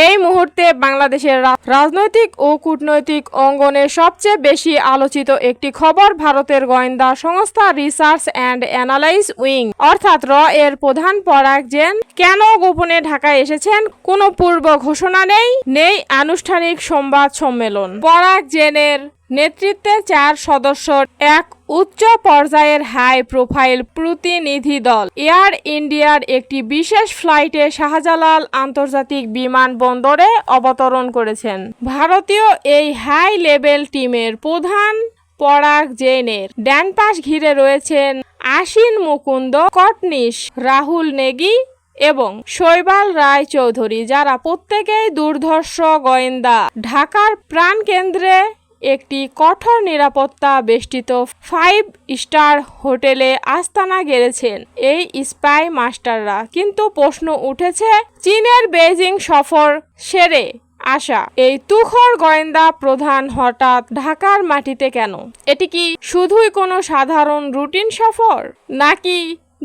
এই মুহূর্তে বাংলাদেশের রাজনৈতিক ও কূটনৈতিক অঙ্গনে সবচেয়ে বেশি আলোচিত একটি খবর ভারতের গোয়েন্দা সংস্থা রিসার্চ অ্যান্ড অ্যানালাইজ উইং অর্থাৎ এর প্রধান পরাগ জেন কেন গোপনে ঢাকায় এসেছেন, কোনো পূর্ব ঘোষণা নেই আনুষ্ঠানিক সংবাদ সম্মেলন। পরাগ জেনের নেতৃত্বে 4 সদস্যের এক উচ্চ পর্যায়ের হাই প্রোফাইল প্রতিনিধি দল এয়ার ইন্ডিয়ার একটি বিশেষ ফ্লাইটে শাহজালাল আন্তর্জাতিক বিমানবন্দরে অবতরণ করেছেন। ভারতীয় এই হাই লেভেল টিমের প্রধান পরাগ জেনের ডান পাশ ঘিরে রয়েছেন আশিন মুকুন্দ কটনিশ, রাহুল নেগি এবং শৈবাল রায় চৌধুরী, যারা প্রত্যেকেই দুর্ধর্ষ গোয়েন্দা। ঢাকার প্রাণকেন্দ্রে একটি কঠোর নিরাপত্তা বেষ্টিত 5 স্টার হোটেলে আস্তানা গেড়েছেন এই স্পাই মাস্টাররা। কিন্তু প্রশ্ন উঠেছে, চীনের বেইজিং সফর সেরে আসা এই তুখোড় গোয়েন্দা প্রধান হঠাৎ ঢাকার মাটিতে কেন? এটি কি শুধুই কোনো সাধারণ রুটিন সফর, নাকি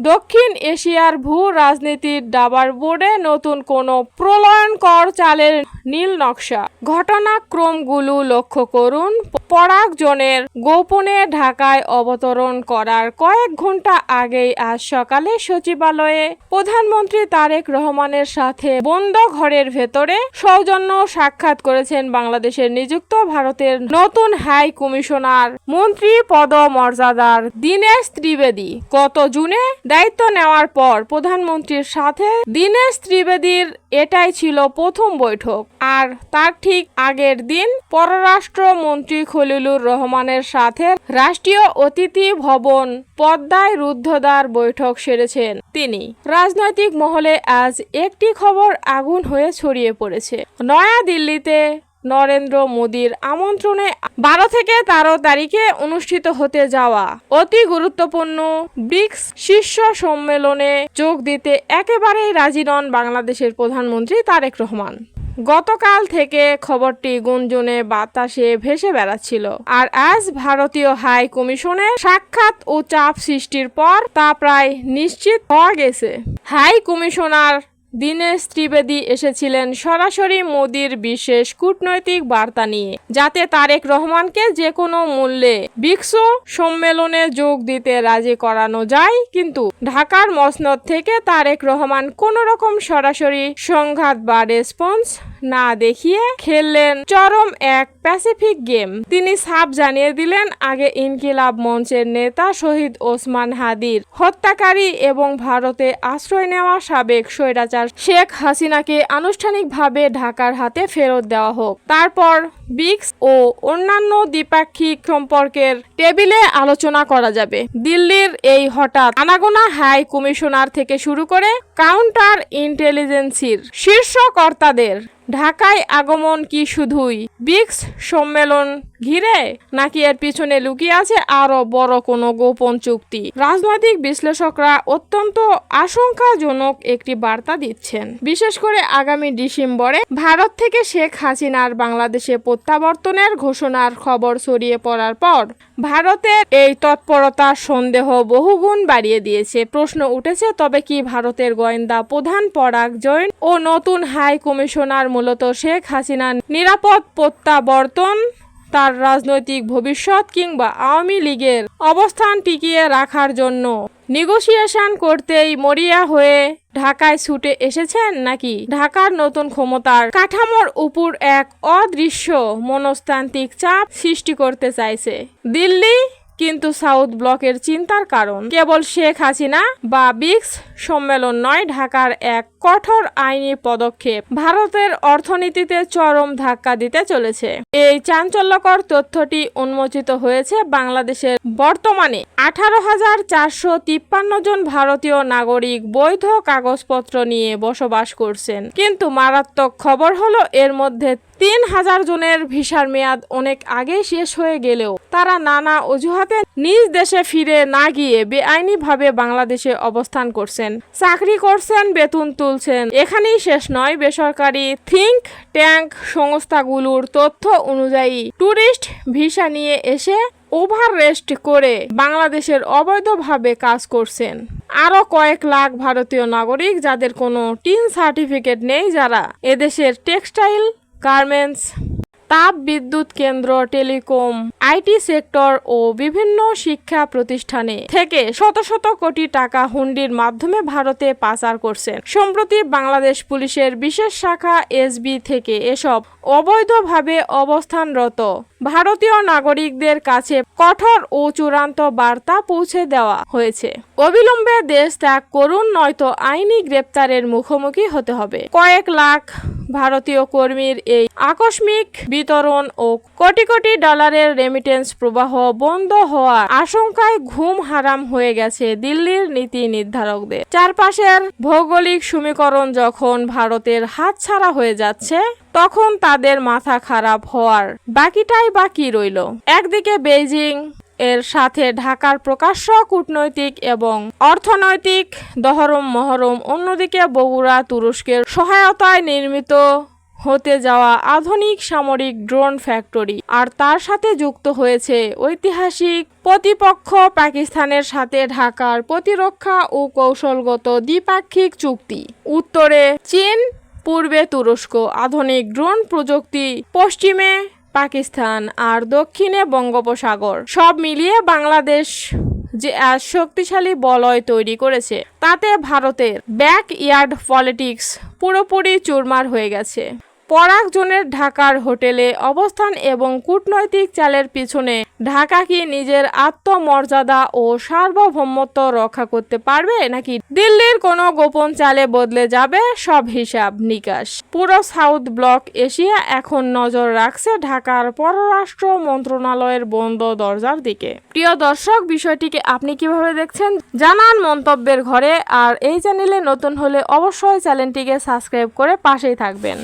দক্ষিণ এশিয়ার ভূ রাজনীতির দাবার বোর্ডে নতুন কোনো প্রলয়ঙ্কর চালের নীল নকশা? ঘটনাক্রমগুলো লক্ষ্য করুন। পরাগ জনের গোপনে ঢাকায় অবতরণ করার কয়েক ঘন্টা আগেই আজ সকালে সচিবালয়ে প্রধানমন্ত্রী তারেক রহমানের সাথে বন্ধ ঘরের ভেতরে সৌজন্য সাক্ষাৎ করেছেন বাংলাদেশের নিযুক্ত ভারতের নতুন হাই কমিশনার মন্ত্রী পদমর্যাদার দীনেশ ত্রিবেদী। গত জুনে দায়িত্ব নেওয়ার পর প্রধানমন্ত্রীর সাথে দীনেশ ত্রিবেদীর এটাই ছিল প্রথম বৈঠক। আর তার ঠিক আগের দিন পররাষ্ট্রমন্ত্রী খলিলুর রহমানের সাথে রাষ্ট্রীয় অতিথি ভবন পদ্মায় রুদ্ধদ্বার বৈঠক সেরেছেন তিনি। রাজনৈতিক মহলে আজ একটি খবর আগুন হয়ে ছড়িয়ে পড়েছে। নয়াদিল্লিতে নরেন্দ্র মোদীর আমন্ত্রণে 12 থেকে 13 তারিখে অনুষ্ঠিত হতে যাওয়া অতি গুরুত্বপূর্ণ ব্রিক্স শীর্ষ সম্মেলনে যোগ দিতে একেবারেই রাজি নন বাংলাদেশের প্রধানমন্ত্রী তারেক রহমান। গতকাল থেকে খবরটি গুঞ্জনে বাতাসে ভেসে বেড়াচ্ছিল, আর আজ ভারতীয় হাই কমিশনের সাক্ষাৎ ও চাপ সৃষ্টির পর তা প্রায় নিশ্চিত হওয়া গেছে। হাই কমিশনার দীনেশ ত্রিবেদী এসেছিলেন সরাসরি মোদির বিশেষ কূটনৈতিক বার্তা নিয়ে, যাতে তারেক রহমানকে যে কোনো মূল্যে ব্রিক্স সম্মেলনে যোগ দিতে রাজি করানো যায়। কিন্তু ঢাকার মসনদ থেকে তারেক রহমান কোনো রকম সরাসরি সংঘাত বা রেসপন্স না দেখিয়ে খেললেন চরম এক প্যাসিফিক গেম। তিনি সাফ জানিয়ে দিলেন, আগে ইনকিলাব মঞ্চের নেতা শহীদ ওসমান হাদির হত্যাকারী এবং ভারতে আশ্রয় নেওয়া সাবেক স্বৈরাচার শেখ হাসিনাকে আনুষ্ঠানিকভাবে ঢাকার হাতে ফেরত দেওয়া হোক। তারপর ব্রিক্স ও অন্যান্য দ্বিপাক্ষিক সম্পর্কের টেবিলে আলোচনা করা যাবে। দিল্লির এই হঠাৎ আনাগোনা হাই কমিশনার থেকে শুরু করে কাউন্টার ইন্টেলিজেন্সির শীর্ষ কর্তাদের ঢাকায় আগমন কি শুধুই ব্রিক্স সম্মেলন ঘিরে, নাকি এর পিছনে লুকিয়ে আছে আরো বড় কোনো গোপন চুক্তি? রাজনৈতিক বিশ্লেষকরা অত্যন্ত আশঙ্কাজনক একটি বার্তা দিচ্ছেন। বিশেষ করে আগামী ডিসেম্বরে ভারত থেকে শেখ হাসিনার বাংলাদেশে প্রত্যাবর্তনের ঘোষণার খবর ছড়িয়ে পড়ার পর ভারতের এই তৎপরতার সন্দেহ বহুগুণ বাড়িয়ে দিয়েছে। প্রশ্ন উঠেছে, তবে কি ভারতের গোয়েন্দা প্রধান পরাগ জৈন ও নতুন হাই কমিশনার মূলত শেখ হাসিনার নিরাপদ প্রত্যাবর্তন, তার রাজনৈতিক ভবিষ্যৎ কিংবা আওয়ামী লীগের অবস্থান টিকিয়ে রাখার জন্য নেগোসিয়েশন করতেই মরিয়া হয়ে ঢাকায় ছুটে এসেছেন, নাকি ঢাকার নতুন ক্ষমতার কাঠামোর উপর এক অদৃশ্য মনস্তান্ত্রিক চাপ সৃষ্টি করতে চাইছে দিল্লি? কিন্তু সাউথ ব্লকের চিন্তার কারণ কেবল শেখ হাসিনা বা ব্রিক্স সম্মেলন নয়, ঢাকার এক কঠোর আইনি পদক্ষেপ ভারতের অর্থনীতিতে চরম ধাক্কা দিতে চলেছে। এই চাঞ্চল্যকর তথ্যটি উন্মোচিত হয়েছে বাংলাদেশের বর্তমানে 18,453 জন ভারতীয় নাগরিক বৈধ কাগজপত্র নিয়ে বসবাস করছেন। কিন্তু মারাত্মক খবর হলো, এর মধ্যে 3,000 জনের ভিসার মেয়াদ অনেক আগে শেষ হয়ে গেলেও তারা নানা অজুহাতে নিজ দেশে ফিরে না গিয়ে বেআইনিভাবে বাংলাদেশে অবস্থান করছেন, চাকরি করছেন, বেতন তুলছেন। এখানেই শেষ নয়, বেসরকারি থিঙ্ক ট্যাঙ্ক সংস্থাগুলোর তথ্য অনুযায়ী ট্যুরিস্ট ভিসা নিয়ে এসে ওভার রেস্ট করে বাংলাদেশের অবৈধভাবে কাজ করছেন। আরো কয়েক লাখ ভারতীয় নাগরিক যাদের কোনো টিন সার্টিফিকেট নেই, যারা এদেশের টেক্সটাইল, গার্মেন্টস, তাপ বিদ্যুৎ কেন্দ্র, টেলিকম, আইটি সেক্টর ও বিভিন্ন শিক্ষা প্রতিষ্ঠানে থেকে শত শত কোটি টাকা হুন্ডির মাধ্যমে ভারতে পাচার করছেন। সম্প্রতি বাংলাদেশ পুলিশের বিশেষ শাখা এসবি থেকে এসব অবৈধভাবে অবস্থানরত ভারতীয় নাগরিকদের কাছে কঠোর ও চূড়ান্ত বার্তা পৌঁছে দেওয়া হয়েছে। অবিলম্বে দেশ ত্যাগ করুন, নয়তো আইনি গ্রেপ্তারের মুখোমুখি হতে হবে। কয়েক লাখ ভারতীয় কর্মীর এই আকস্মিক বিতরণ ও কোটি কোটি ডলারের রেমিটেন্স প্রবাহ বন্ধ হওয়ার আশঙ্কায় ঘুম হারাম হয়ে গেছে দিল্লির নীতি নির্ধারকদের। চারপাশের ভৌগোলিক সমীকরণ যখন ভারতের হাতছাড়া হয়ে যাচ্ছে, তখন তাদের মাথা খারাপ হওয়ার বাকিটাই বাকি রইল। একদিকে বেইজিং এর সাথে ঢাকার প্রকাশ্য কূটনৈতিক এবং অর্থনৈতিক দহরম মহরম, অন্যদিকে বগুড়া তুরস্কের সহায়তায় নির্মিত হতে যাওয়া আধুনিক সামরিক ড্রোন ফ্যাক্টরি, আর তার সাথে যুক্ত হয়েছে ঐতিহাসিক প্রতিপক্ষ পাকিস্তানের সাথে ঢাকার প্রতিরক্ষা ও কৌশলগত দ্বিপাক্ষিক চুক্তি। উত্তরে চীন, পূর্বে তুরস্ক, আধুনিক ড্রোন প্রযুক্তি, পশ্চিমে পাকিস্তান আর দক্ষিণে বঙ্গোপসাগর। সব মিলিয়ে বাংলাদেশ যে আজ শক্তিশালী বলয় তৈরি করেছে, তাতে ভারতের ব্যাকইয়ার্ড পলিটিক্স পুরোপুরি চুরমার হয়ে গেছে। পরাগ জোনের ঢাকার হোটেলে অবস্থান এবং কূটনৈতিক চালের পিছনে ঢাকা কি নিজের আত্মমর্যাদা ও সার্বভৌমত্ব রক্ষা করতে পারবে, নাকি দিল্লির কোনো গোপন চালে বদলে যাবে সব হিসাব নিকাশ? পুরো সাউথ ব্লক এশিয়া এখন নজর রাখছে ঢাকার পররাষ্ট্র মন্ত্রণালয়ের বন্ধ দরজার দিকে। প্রিয় দর্শক, বিষয়টিকে আপনি কিভাবে দেখছেন জানান মন্তব্যের ঘরে। আর এই চ্যানেলে নতুন হলে অবশ্যই চ্যানেলটিকে সাবস্ক্রাইব করে পাশেই থাকবেন।